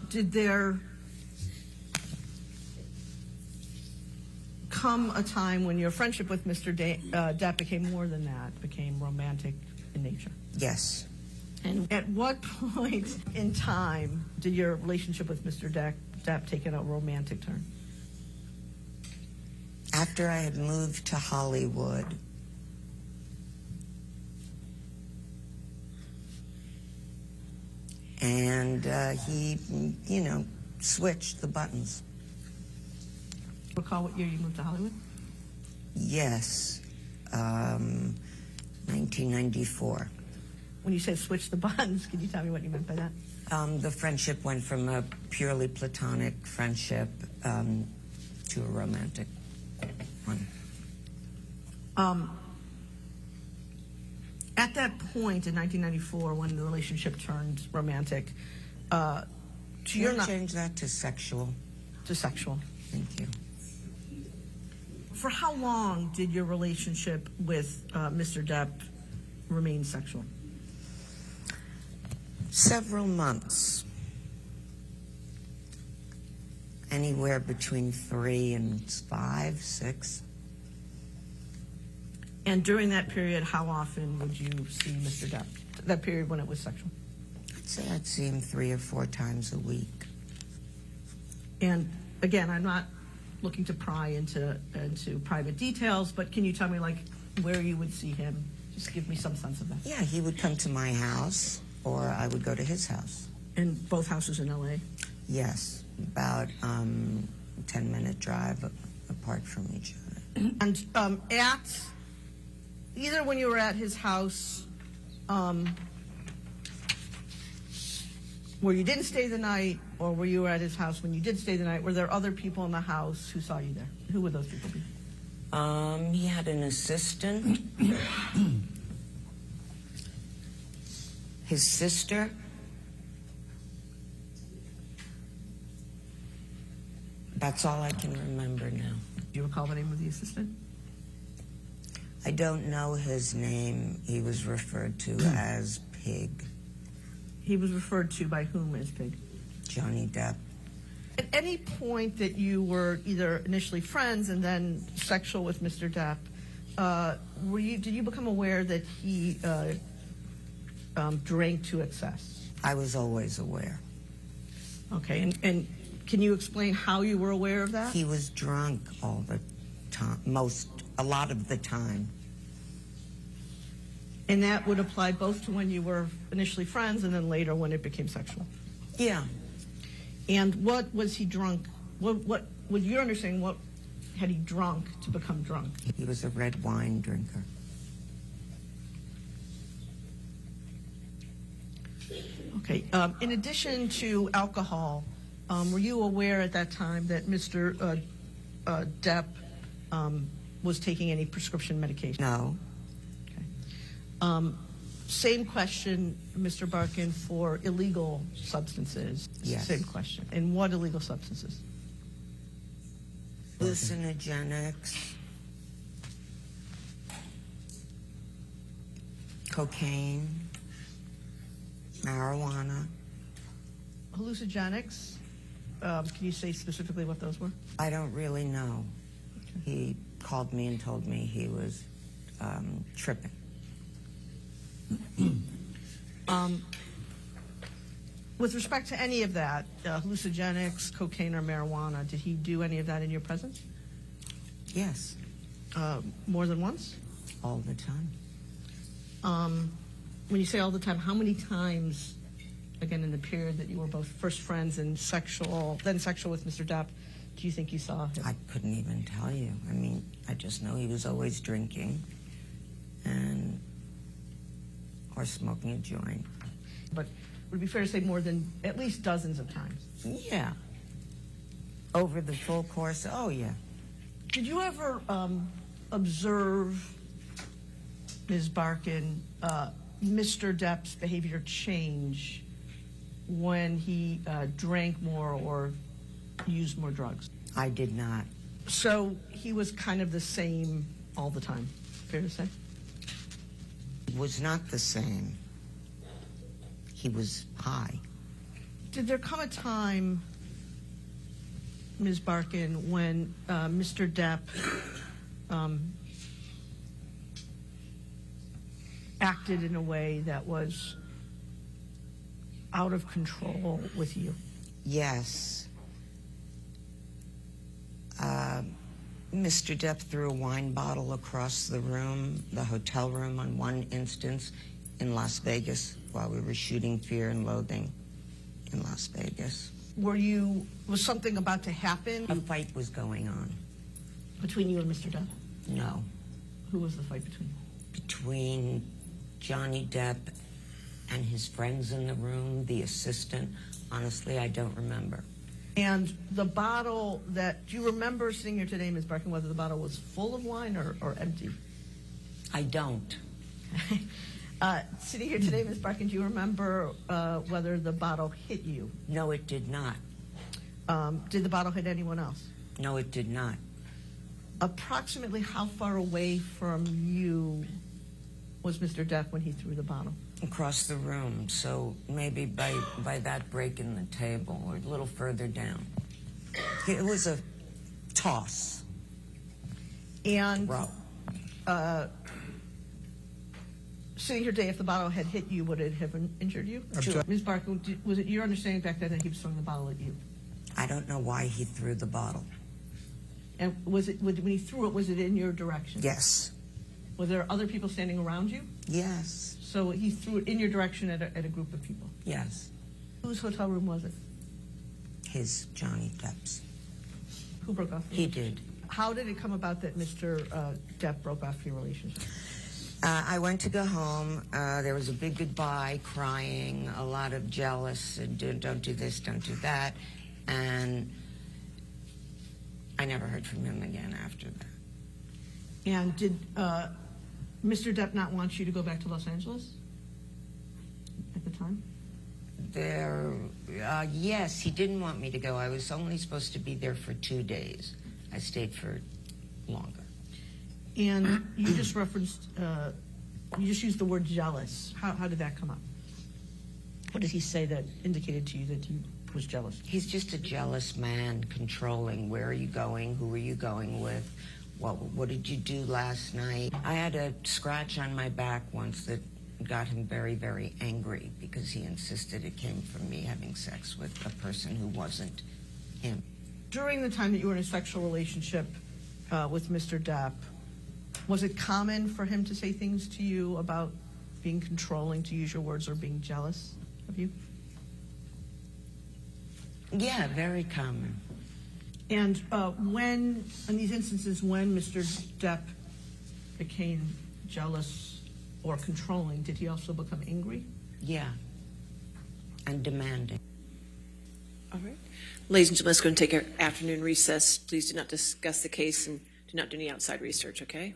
Did there come a time when your friendship with Mr. Depp became more than that, became romantic in nature? Yes. And at what point in time did your relationship with Mr. Depp take a romantic turn? After I had moved to Hollywood, and he, switched the buttons. Recall what year you moved to Hollywood? Yes, 1994. When you say switch the buttons, can you tell me what you meant by that? The friendship went from a purely platonic friendship to a romantic one. At that point in 1994, when the relationship turned romantic, change that to sexual. To sexual. Thank you. For how long did your relationship with Mr. Depp remain sexual? Several months. Anywhere between 3 and 5, 6. And during that period, how often would you see Mr. Depp? That period when it was sexual? I'd say I'd see him 3 or 4 times a week. And again, I'm not looking to pry into private details, but can you tell me, like, where you would see him? Just give me some sense of that. Yeah, he would come to my house, or I would go to his house. And both houses in L.A.? Yes, about 10-minute drive apart from each other. And at either when you were at his house, where you didn't stay the night, or where you were at his house when you did stay the night, were there other people in the house who saw you there? Who would those people be? He had an assistant, his sister, that's all I can remember now. Do you recall the name of the assistant? I don't know his name. He was referred to as Pig. He was referred to by whom as Pig? Johnny Depp. At any point that you were either initially friends and then sexual with Mr. Depp, did you become aware that he drank to excess? I was always aware. Okay, and can you explain how you were aware of that? He was drunk all the time, a lot of the time. And that would apply both to when you were initially friends and then later when it became sexual? Yeah. And what was he drunk? What would your understanding, what had he drunk to become drunk? He was a red wine drinker. Okay. In addition to alcohol, were you aware at that time that Mr. Depp was taking any prescription medication? No. Okay. Same question, Mr. Barkin, for illegal substances. Yes. Same question. And what illegal substances? Hallucinogenics, cocaine, marijuana. Hallucinogenics, can you say specifically what those were? I don't really know. Okay. He called me and told me he was tripping. With respect to any of that, hallucinogenics, cocaine, or marijuana, did he do any of that in your presence? Yes. More than once? All the time. When you say all the time, how many times, again, in the period that you were both first friends and then sexual with Mr. Depp, do you think you saw him? I couldn't even tell you. I mean, I just know he was always drinking or smoking a joint. But would it be fair to say more than at least dozens of times? Yeah. Over the full course, oh yeah. Did you ever observe, Ms. Barkin, Mr. Depp's behavior change when he drank more or used more drugs? I did not. So he was kind of the same all the time, fair to say? It was not the same. He was high. Did there come a time, Ms. Barkin, when Mr. Depp acted in a way that was out of control with you? Yes. Mr. Depp threw a wine bottle across the room, the hotel room on one instance in Las Vegas while we were shooting Fear and Loathing in Las Vegas. Was something about to happen? A fight was going on. Between you and Mr. Depp? No. Who was the fight between? Between Johnny Depp and his friends in the room, the assistant. Honestly, I don't remember. And the bottle do you remember sitting here today, Ms. Barkin, whether the bottle was full of wine or empty? I don't. Sitting here today, Ms. Barkin, do you remember whether the bottle hit you? No, it did not. Did the bottle hit anyone else? No, it did not. Approximately how far away from you was Mr. Depp when he threw the bottle? Across the room, so maybe by that break in the table or a little further down. It was a toss. And Row. sitting here today, if the bottle had hit you, would it have injured you? Sure. Ms. Barkin, was it your understanding back then that he was throwing the bottle at you? I don't know why he threw the bottle. And when he threw it, was it in your direction? Yes. Were there other people standing around you? Yes. So he threw it in your direction at a group of people? Yes. Whose hotel room was it? His, Johnny Depp's. Who broke off? He did. How did it come about that Mr. Depp broke off your relationship? I went to go home. There was a big goodbye, crying, a lot of jealous, and don't do this, don't do that. And I never heard from him again after that. And did Mr. Depp not want you to go back to Los Angeles at the time? Yes, he didn't want me to go. I was only supposed to be there for 2 days. I stayed for longer. And you just referenced, you just used the word jealous. How did that come up? What did he say that indicated to you that he was jealous? He's just a jealous man, controlling. Where are you going? Who are you going with? What did you do last night? I had a scratch on my back once that got him very, very angry because he insisted it came from me having sex with a person who wasn't him. During the time that you were in a sexual relationship with Mr. Depp, was it common for him to say things to you about being controlling, to use your words, or being jealous of you? Yeah, very common. And in these instances, when Mr. Depp became jealous or controlling, did he also become angry? Yeah, and demanding. All right. Ladies and gentlemen, let's go and take our afternoon recess. Please do not discuss the case and do not do any outside research, okay?